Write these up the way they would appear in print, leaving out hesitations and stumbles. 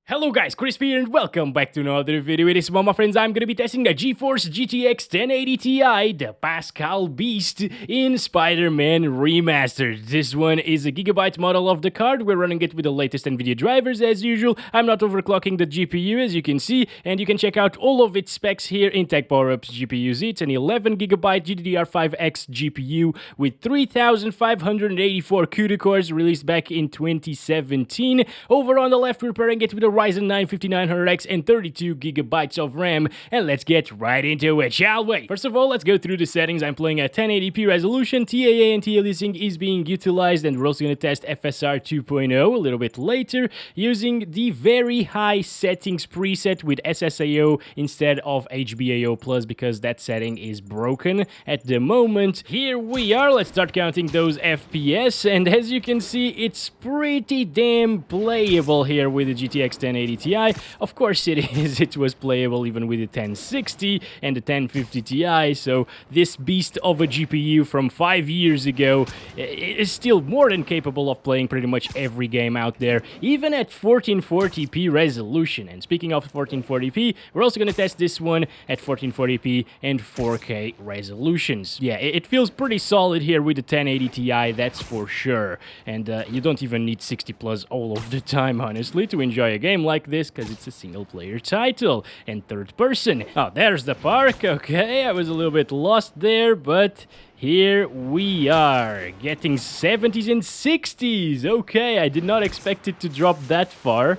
Hello guys, Crispy here and welcome back to another video. It is my friends, I'm gonna be testing the GeForce GTX 1080 Ti, the Pascal Beast in Spider-Man Remastered. This one is a gigabyte model of the card. We're running it with the latest Nvidia drivers as usual. I'm not overclocking the GPU as you can see, and you can check out all of its specs here in Tech Power-Up's GPU Z. It's an 11GB GDDR5X GPU with 3584 CUDA cores released back in 2017. Over on the left, we're pairing it with a Ryzen 9 5900X and 32GB of RAM, and let's get right into it, shall we? First of all, let's go through the settings. I'm playing at 1080p resolution, TAA and TLE-Sync is being utilized, and we're also going to test FSR 2.0 a little bit later, using the very high settings preset with SSAO instead of HBAO+, because that setting is broken at the moment. Here we are, let's start counting those FPS, and as you can see, it's pretty damn playable here with the GTX 1080 Ti. Of course it is, it was playable even with the 1060 and the 1050 Ti, so this beast of a GPU from 5 years ago is still more than capable of playing pretty much every game out there, even at 1440p resolution. And speaking of 1440p, we're also going to test this one at 1440p and 4K resolutions. Yeah, it feels pretty solid here with the 1080 Ti, that's for sure. And you don't even need 60 plus all of the time, honestly, to enjoy a game like this, because it's a single player title and third person. Oh, there's the park. Okay, I was a little bit lost there, but here we are, getting 70s and 60s. Okay, I did not expect it to drop that far.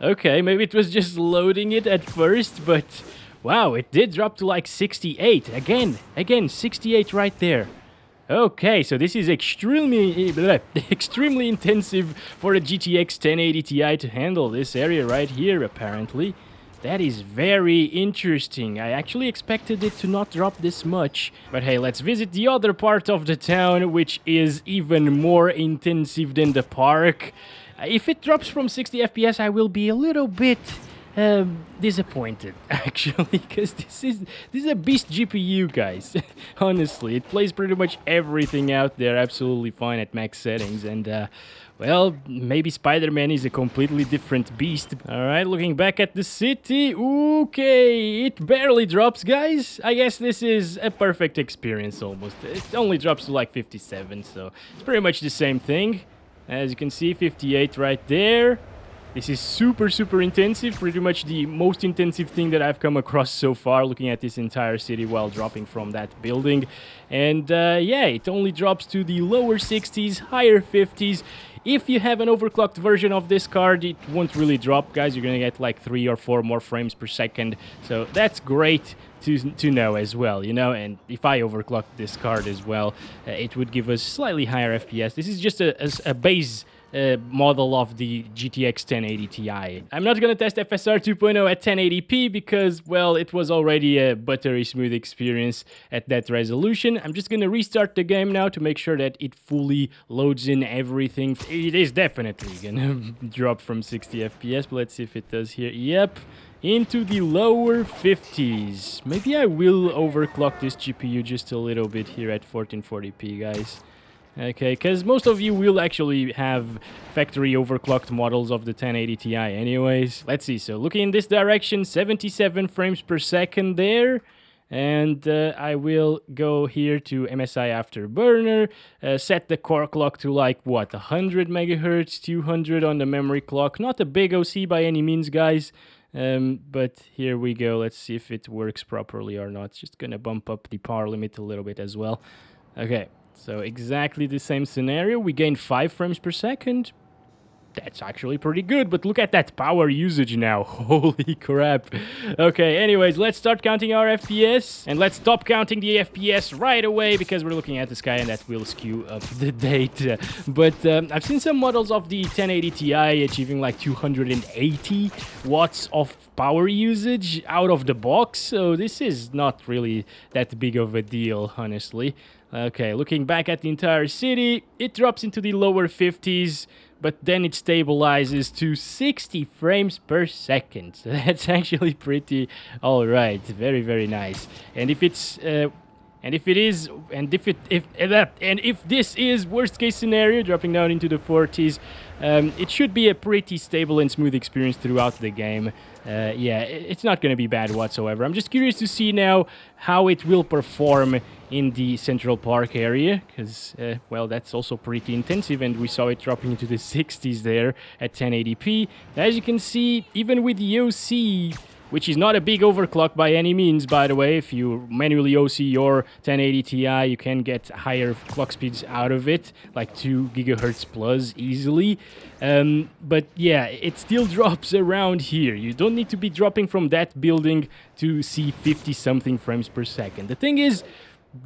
Okay, maybe it was just loading it at first, but wow, it did drop to like 68. Again, 68 right there. Okay, so this is extremely intensive for a GTX 1080 Ti to handle this area right here, apparently. That is very interesting. I actually expected it to not drop this much. But hey, let's visit the other part of the town, which is even more intensive than the park. If it drops from 60 FPS, I will be a little bit disappointed, actually, because this is a beast GPU, guys. Honestly, it plays pretty much everything out there absolutely fine at max settings, and well, maybe Spider-Man is a completely different beast. Alright, looking back at the city. Okay, it barely drops, guys. I guess this is a perfect experience almost. It only drops to like 57, so it's pretty much the same thing. As you can see, 58 right there. This is super intensive, pretty much the most intensive thing that I've come across so far, looking at this entire city while dropping from that building. And yeah, it only drops to the lower 60s, higher 50s. If you have an overclocked version of this card, it won't really drop, guys. You're gonna get like 3 or 4 more frames per second, so that's great to know as well, you know. And if I overclock this card as well, it would give us slightly higher FPS. This is just a base model of the GTX 1080 Ti. I'm not gonna test FSR 2.0 at 1080p because, well, it was already a buttery smooth experience at that resolution. I'm just gonna restart the game now to make sure that it fully loads in everything. It is definitely gonna drop from 60 FPS, but let's see if it does here. Yep, into the lower 50s. Maybe I will overclock this GPU just a little bit here at 1440p, guys. Okay, because most of you will actually have factory overclocked models of the 1080 Ti anyways. Let's see, so looking in this direction, 77 frames per second there. And I will go here to MSI Afterburner, set the core clock to like, what, 100 megahertz, 200 on the memory clock. Not a big OC by any means, guys. But here we go. Let's see if it works properly or not. Just gonna bump up the power limit a little bit as well. Okay. So exactly the same scenario. We gained 5 frames per second. That's actually pretty good, but look at that power usage now. Holy crap. Okay, anyways, let's start counting our FPS. And let's stop counting the FPS right away, because we're looking at the sky and that will skew up the data. But I've seen some models of the 1080 Ti achieving like 280 watts of power usage out of the box. So this is not really that big of a deal, honestly. Okay, looking back at the entire city, it drops into the lower 50s, but then it stabilizes to 60 frames per second. So that's actually pretty alright. Very nice. And if it's And if it is, and if this is worst case scenario, dropping down into the 40s, it should be a pretty stable and smooth experience throughout the game. Yeah, it's not going to be bad whatsoever. I'm just curious to see now how it will perform in the Central Park area, because, well, that's also pretty intensive, and we saw it dropping into the 60s there at 1080p. As you can see, even with the OC, which is not a big overclock by any means, by the way. If you manually OC your 1080 Ti, you can get higher clock speeds out of it, like 2 GHz plus easily. But yeah, it still drops around here. You don't need to be dropping from that building to see 50-something frames per second. The thing is,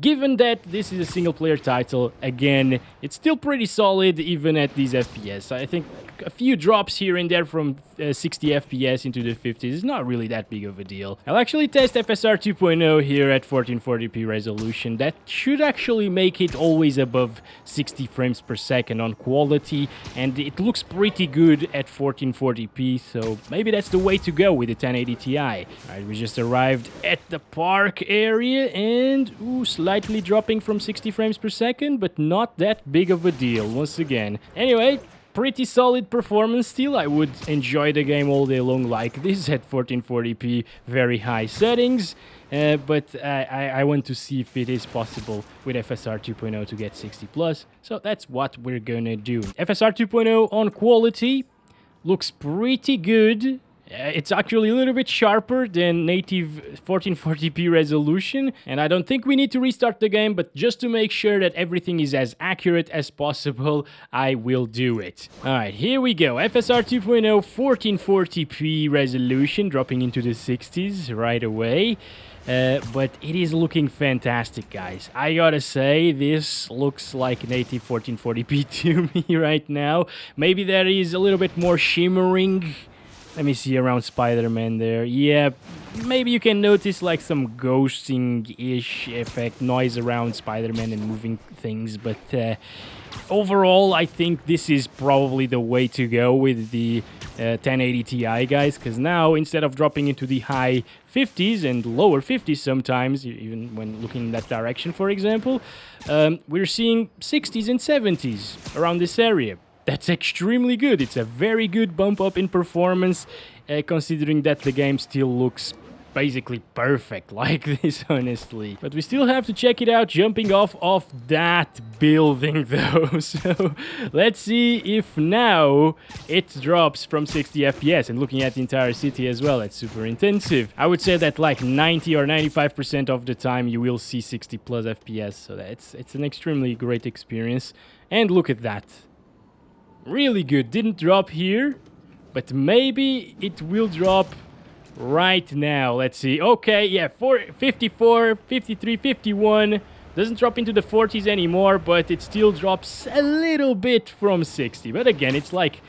given that this is a single-player title, again, it's still pretty solid even at these FPS. I think a few drops here and there from 60 FPS into the 50s is not really that big of a deal. I'll actually test FSR 2.0 here at 1440p resolution. That should actually make it always above 60 frames per second on quality, and it looks pretty good at 1440p, so maybe that's the way to go with the 1080 Ti. Alright, we just arrived at the park area, and ooh, slightly dropping from 60 frames per second, but not that big of a deal once again. Anyway, pretty solid performance still. I would enjoy the game all day long like this at 1440p, very high settings. But I want to see if it is possible with FSR 2.0 to get 60 plus. So that's what we're gonna do. FSR 2.0 on quality looks pretty good. It's actually a little bit sharper than native 1440p resolution, and I don't think we need to restart the game, but just to make sure that everything is as accurate as possible, I will do it. Alright, here we go. FSR 2.0 1440p resolution, dropping into the 60s right away. But it is looking fantastic, guys. I gotta say, this looks like native 1440p to me right now. Maybe there is a little bit more shimmering. Let me see around Spider-Man there. Yeah, maybe you can notice like some ghosting-ish effect, noise around Spider-Man and moving things. But overall, I think this is probably the way to go with the 1080 Ti, guys. Because now, instead of dropping into the high 50s and lower 50s sometimes, even when looking in that direction, for example, we're seeing 60s and 70s around this area. That's extremely good. It's a very good bump up in performance, considering that the game still looks basically perfect like this, honestly. But we still have to check it out jumping off of that building, though. So let's see if now it drops from 60 FPS. And looking at the entire city as well, it's super intensive. I would say that like 90 or 95% of the time you will see 60 plus FPS. So it's an extremely great experience. And look at that. Really good. Didn't drop here, but maybe it will drop right now. Let's see. Okay, yeah, 54, 53, 51. Doesn't drop into the 40s anymore, but it still drops a little bit from 60. But again, it's like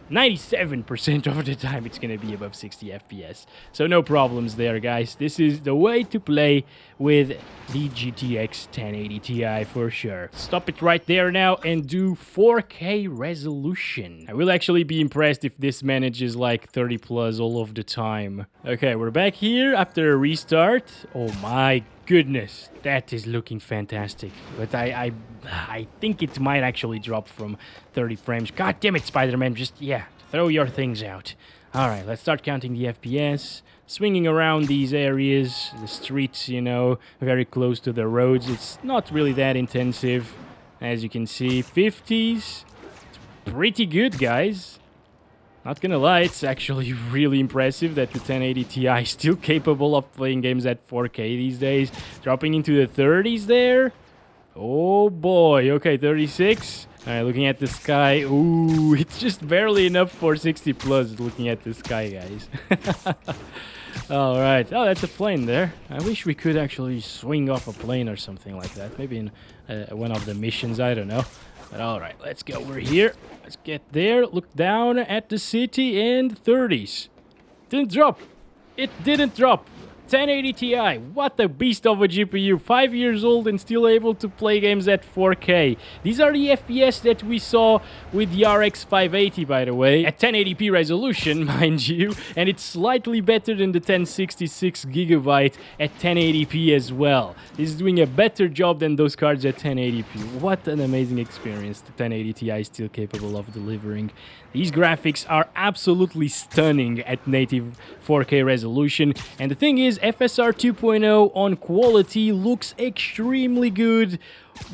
97% of the time it's gonna be above 60 FPS. So no problems there, guys. This is the way to play with the GTX 1080 Ti for sure. Stop it right there now and do 4K resolution. I will actually be impressed if this manages like 30 plus all of the time. Okay, we're back here after a restart. Oh my goodness, that is looking fantastic. But I think it might actually drop from 30 frames. God damn it, Spider-Man, just, yeah, throw your things out. Alright, let's start counting the FPS. Swinging around these areas, the streets, you know, very close to the roads. It's not really that intensive. As you can see, 50s. It's pretty good, guys. Not gonna lie, it's actually really impressive that the 1080 Ti is still capable of playing games at 4K these days. Dropping into the 30s there. Oh boy, okay, 36. Alright, looking at the sky. Ooh, it's just barely enough for 60 plus looking at the sky, guys. Alright, oh, that's a plane there. I wish we could actually swing off a plane or something like that. Maybe in one of the missions, I don't know. But alright, let's go over here. Let's get there, look down at the city, and 30s. Didn't drop. It didn't drop. 1080 Ti, what a beast of a GPU, 5 years old and still able to play games at 4K. These are the FPS that we saw with the RX 580, by the way, at 1080p resolution, mind you, and it's slightly better than the 1066GB at 1080p as well. This is doing a better job than those cards at 1080p. What an amazing experience the 1080 Ti is still capable of delivering. These graphics are absolutely stunning at native 4K resolution, and the thing is, FSR 2.0 on quality looks extremely good,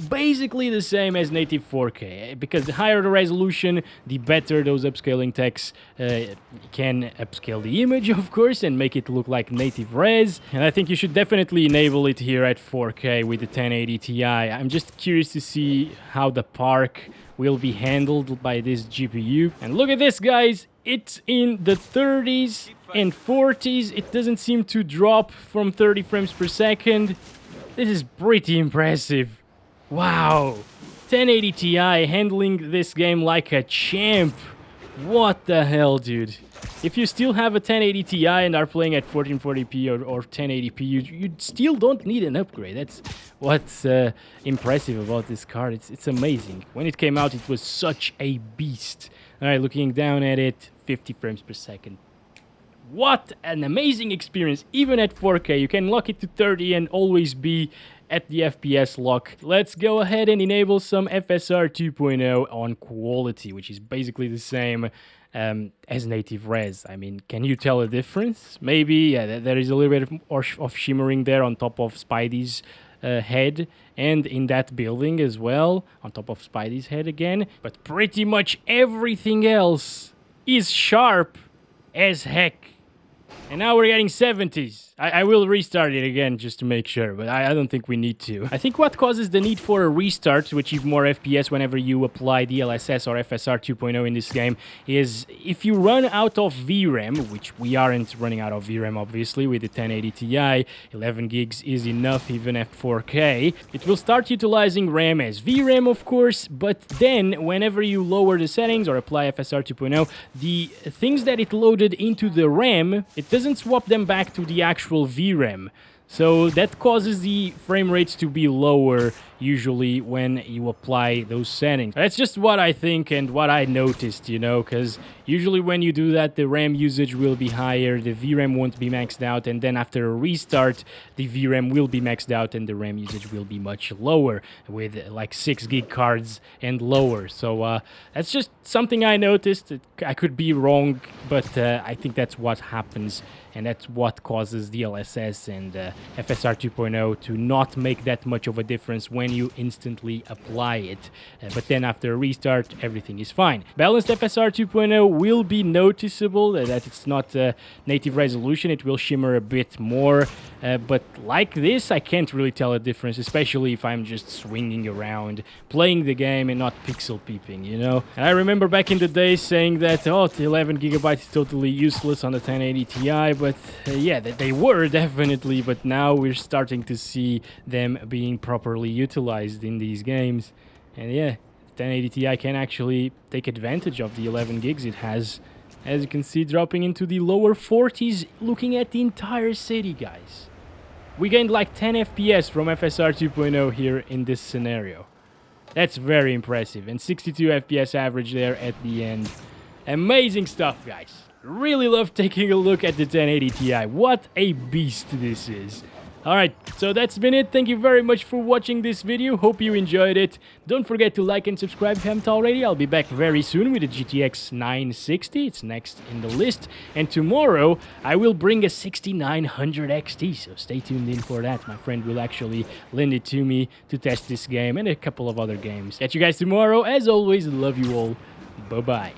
basically the same as native 4K, because the higher the resolution, the better those upscaling techs can upscale the image, of course, and make it look like native res. And I think you should definitely enable it here at 4K with the 1080 Ti. I'm just curious to see how the park will be handled by this GPU. And look at this, guys, it's in the 30s and 40s. It doesn't seem to drop from 30 frames per second. This is pretty impressive. Wow, 1080 Ti handling this game like a champ. What the hell, dude? If you still have a 1080 Ti and are playing at 1440p or 1080p, you still don't need an upgrade. That's what's impressive about this card. It's amazing. When it came out, it was such a beast. All right, looking down at it, 50 frames per second. What an amazing experience. Even at 4K, you can lock it to 30 and always be at the FPS lock. Let's go ahead and enable some FSR 2.0 on quality, which is basically the same as native res. I mean, can you tell a difference? Maybe, yeah, there is a little bit of shimmering there on top of Spidey's head, and in that building as well, on top of Spidey's head again. But pretty much everything else is sharp as heck. And now we're getting 70s. I will restart it again just to make sure, but I don't think we need to. I think what causes the need for a restart to achieve more FPS whenever you apply DLSS or FSR 2.0 in this game is if you run out of VRAM, which we aren't running out of VRAM obviously with the 1080 Ti, 11 gigs is enough even at 4K, it will start utilizing RAM as VRAM of course, but then whenever you lower the settings or apply FSR 2.0, the things that it loaded into the RAM, it doesn't swap them back to the actual VRAM. So that causes the frame rates to be lower usually when you apply those settings. That's just what I think and what I noticed, you know, because usually when you do that, the RAM usage will be higher, the VRAM won't be maxed out, and then after a restart, the VRAM will be maxed out and the RAM usage will be much lower with like 6 gig cards and lower. So that's just something I noticed. I could be wrong, but I think that's what happens, and that's what causes DLSS and FSR 2.0 to not make that much of a difference when you instantly apply it. But then after a restart, everything is fine. Balanced FSR 2.0 will be noticeable, that it's not native resolution, it will shimmer a bit more. But like this, I can't really tell a difference, especially if I'm just swinging around, playing the game and not pixel peeping, you know? And I remember back in the day saying that, oh, the 11 gigabytes is totally useless on the 1080 Ti, but yeah, they were definitely, but now we're starting to see them being properly utilized in these games. And yeah, 1080 Ti can actually take advantage of the 11 gigs it has. As you can see, dropping into the lower 40s, looking at the entire city, guys. We gained like 10 FPS from FSR 2.0 here in this scenario. That's very impressive. And 62 FPS average there at the end. Amazing stuff, guys. Really love taking a look at the 1080 Ti. What a beast this is. Alright, so that's been it. Thank you very much for watching this video. Hope you enjoyed it. Don't forget to like and subscribe if you haven't already. I'll be back very soon with the GTX 960. It's next in the list. And tomorrow, I will bring a 6900 XT. So stay tuned in for that. My friend will actually lend it to me to test this game and a couple of other games. Catch you guys tomorrow. As always, love you all. Bye-bye.